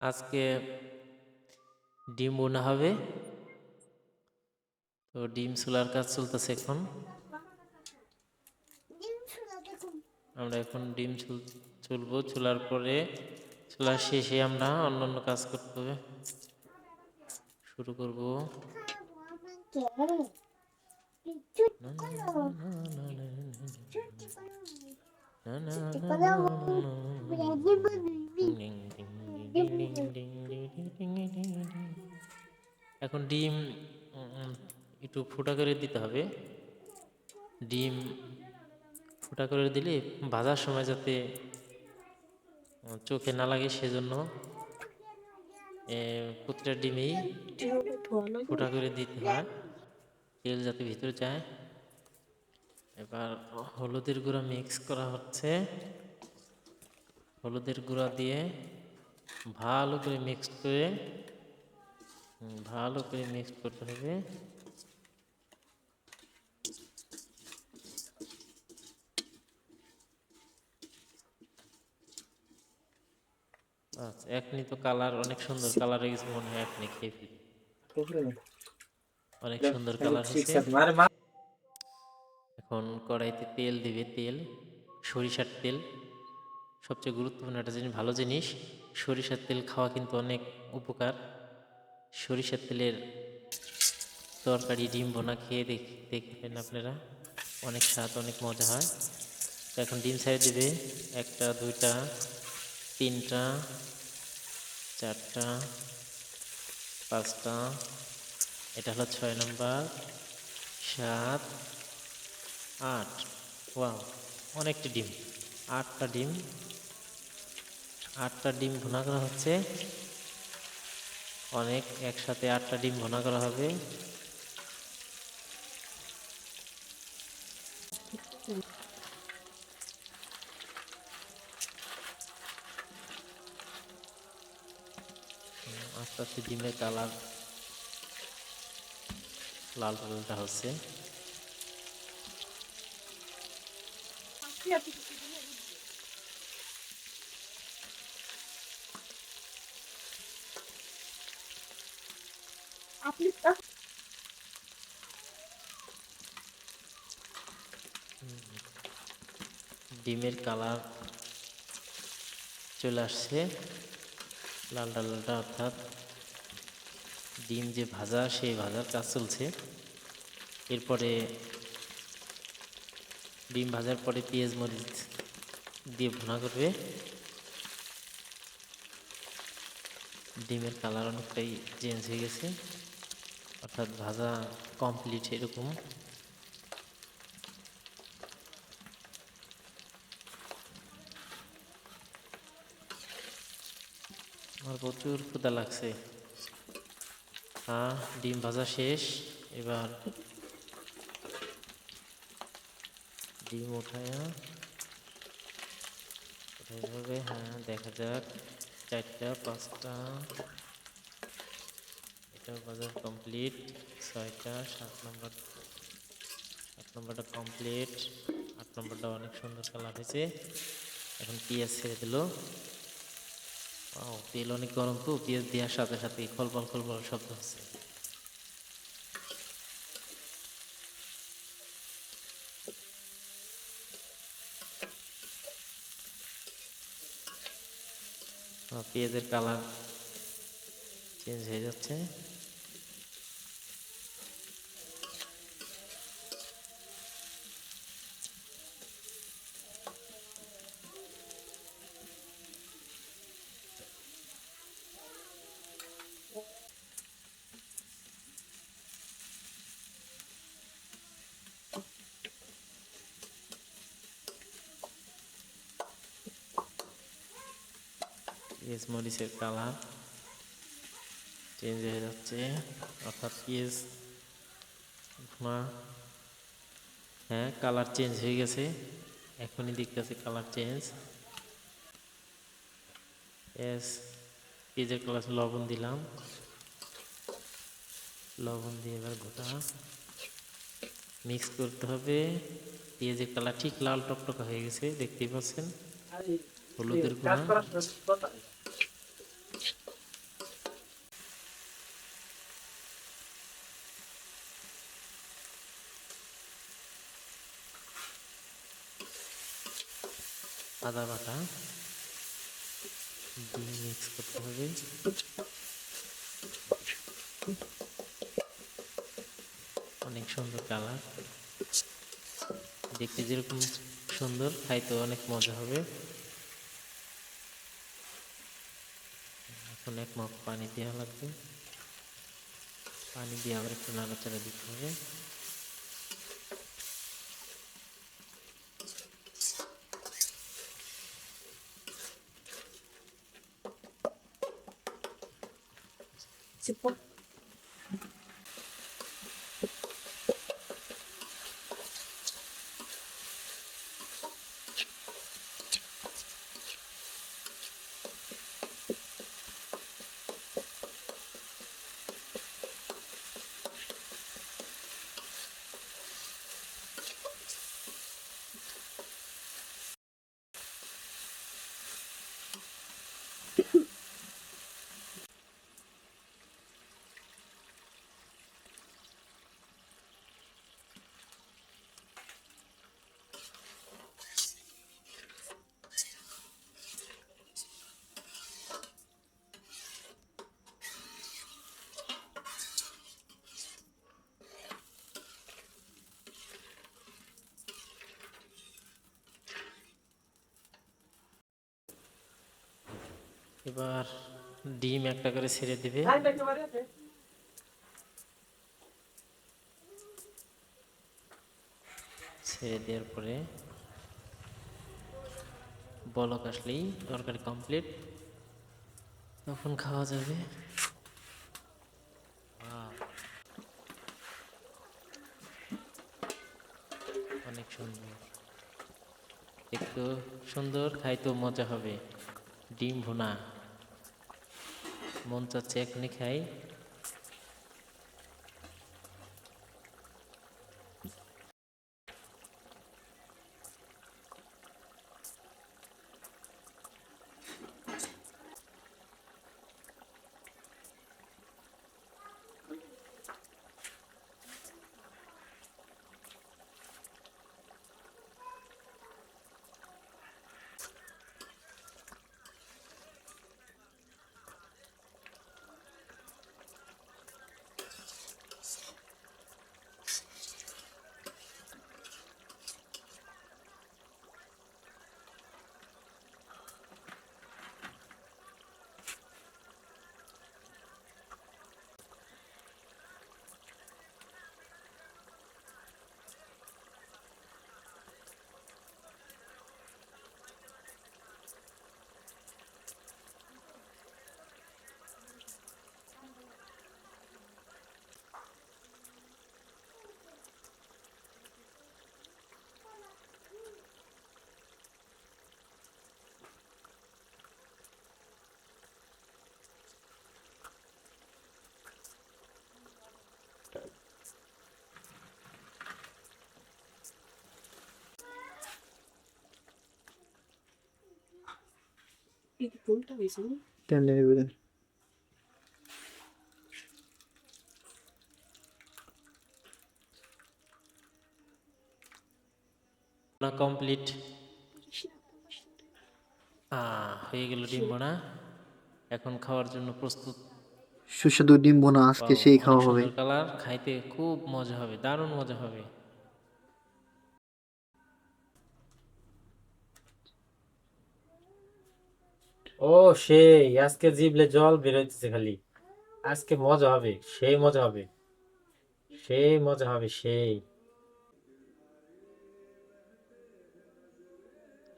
আজকে ডিম বোনা হবে, তো ডিম চুলার কাজ চলতেছে এখন। আমরা এখন ডিম চুলবো, চুলার পরে চুলার শেষে আমরা অন্যান্য কাজ করতে হবে, শুরু করব। এখন ডিম একটু ফুটা করে দিতে হবে। ডিম ফুটা করে দিলে ভাজার সময় যাতে চোখে না লাগে, সেজন্য প্রতিটা ডিমেই ফুটা করে দিতে হয়, তেল যাতে ভিতরে যায়। এবার হলুদের গুঁড়া মিক্স করা হচ্ছে। হলুদের গুঁড়া দিয়ে ভালো করে মিক্স করতে হবে। আচ্ছা, এখনই তো কালার অনেক সুন্দর কালার হয়ে গেছে, মনে হয় এখনই খেয়ে ফেলি। অনেক সুন্দর কালার হয়েছে। এখন কড়াইতে তেল দিবে, তেল সরিষার তেল। সবচেয়ে গুরুত্বপূর্ণ একটা জিনিস, ভালো জিনিস, সরিষার তেল খাওয়া কিন্তু অনেক উপকার। সরিষার তেলের তরকারি ডিম বোনা খেয়ে দেখবেন আপনারা, অনেক স্বাদ, অনেক মজা হয়। তো এখন ডিম ছাড়িয়ে দিবে, একটা, দুইটা, তিনটা, চারটা, পাঁচটা, এটা হলো 6 নম্বর, 7, 8। ওয়াও, অনেকটা ডিম, 8টা ডিম। 8টা ডিম ভুনা করা হচ্ছে, অনেক, একসাথে 8টা ডিম ভুনা করা হবে। আস্তে আস্তে ডিমের কালার লাল লালটা হচ্ছে। ডিমের কালার চলে আসছে লালটা লালটা, অর্থাৎ ডিম যে ভাজা, সেই ভাজার কাজ চলছে। এরপরে ডিম ভাজার পরে পেঁয়াজ মরিচ দিয়ে ভুনা করবে। ডিমের কালার অনেকটাই চেঞ্জ হয়ে গেছে, অর্থাৎ ভাজা কমপ্লিট এরকম। আমার প্রচুর ক্ষুধা লাগছে। ডিম ভাজা শেষ, এবার ডিম উঠায়া হবে। হ্যাঁ, দেখা যাক, 4টা, 5টা, এটা ভাজা কমপ্লিট। 6টা, 7 নম্বরটা কমপ্লিট। 8 নম্বরটা অনেক সুন্দর কালার হয়েছে। এখন পেঁয়াজ ছেড়ে দিল। তেল অনেক গরম, তো পেঁয়াজ দেওয়ার সাথে সাথে খলবল খলবল শব্দ হচ্ছে। পেঁয়াজের কালার চেঞ্জ হয়ে যাচ্ছে। পেঁয়াজ মরিচের কালার চেঞ্জ হয়ে যাচ্ছে, অর্থাৎ পেঁয়াজ ভুনা, হ্যাঁ, কালার চেঞ্জ হয়ে গেছে, এখনই দেখতেছে কালার চেঞ্জ। পেঁয়াজের কালার, লবণ দিলাম, লবণ দিয়ে এবার গোটা মিক্স করতে হবে। পেঁয়াজের কালার ঠিক লাল টকটকা হয়ে গেছে, দেখতেই পাচ্ছেন। হলুদের গুঁড়া, আদা বাটা দিয়ে মিক্স করতে হবে। অনেক সুন্দর কালার, দেখতে যেরকম সুন্দর, খাইতে অনেক মজা হবে। এখন এক মগ পানি দেওয়া লাগবে, পানি দিয়ে আবার একটু নাড়াচাড়া দিতে হবে। এবার ডিম একটা করে ছেড়ে দিবে। ছেড়ে দেওয়ার পরে বলক আসলেই তরকারি কমপ্লিট, তখন খাওয়া যাবে। অনেক সুন্দর, দেখতেও সুন্দর, খাইতেও মজা হবে। ডিম ভুনা, মন চাচ্ছে এখনই খাই। টেন্ডারের ভিতরে কমপ্লিট, হয়ে গেল ডিম ভুনা। এখন খাওয়ার জন্য প্রস্তুত। সুস্বাদু ডিম বোনা আজকে পাও, সেই অনেক খাওয়া হবে। সুন্দর কালার, খাইতে খুব মজা হবে, দারুণ মজা হবে। ও সেই, আজকে জিভলে জল বেরোইতেছে খালি। আজকে মজা হবে, সেই মজা হবে, সেই মজা হবে, সেই।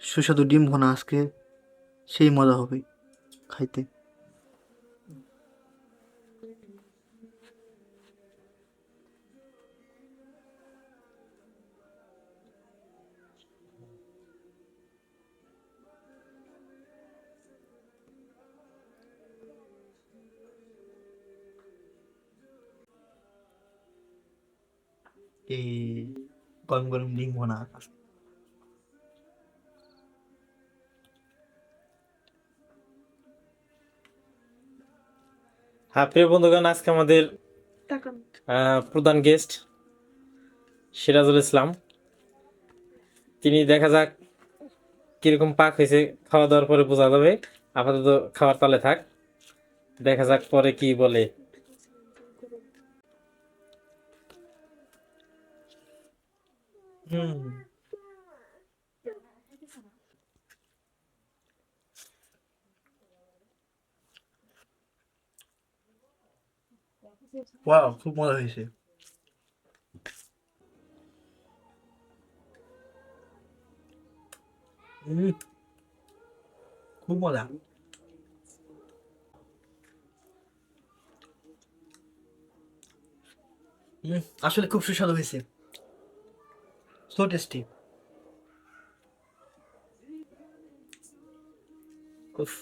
সুস্বাদু ডিম ভোনা আজকে সেই মজা হবে খাইতে। এই গরম গরম ডিম ভোনা হ্যাঁ প্রিয় বন্ধুগণ, আজকে আমাদের প্রধান গেস্ট সিরাজুল ইসলাম। তিনি দেখা যাক কিরকম পাক হয়েছে, খাওয়া দাওয়ার পরে বোঝা যাবে। আপাতত খাওয়ার তালে থাক, দেখা যাক পরে কি বলে। হুম, ওয়াও, খুব মজা হয়েছে। খুব মজা। আসলে খুব সুস্বাদু হয়েছে, সো টেস্টি। উফ।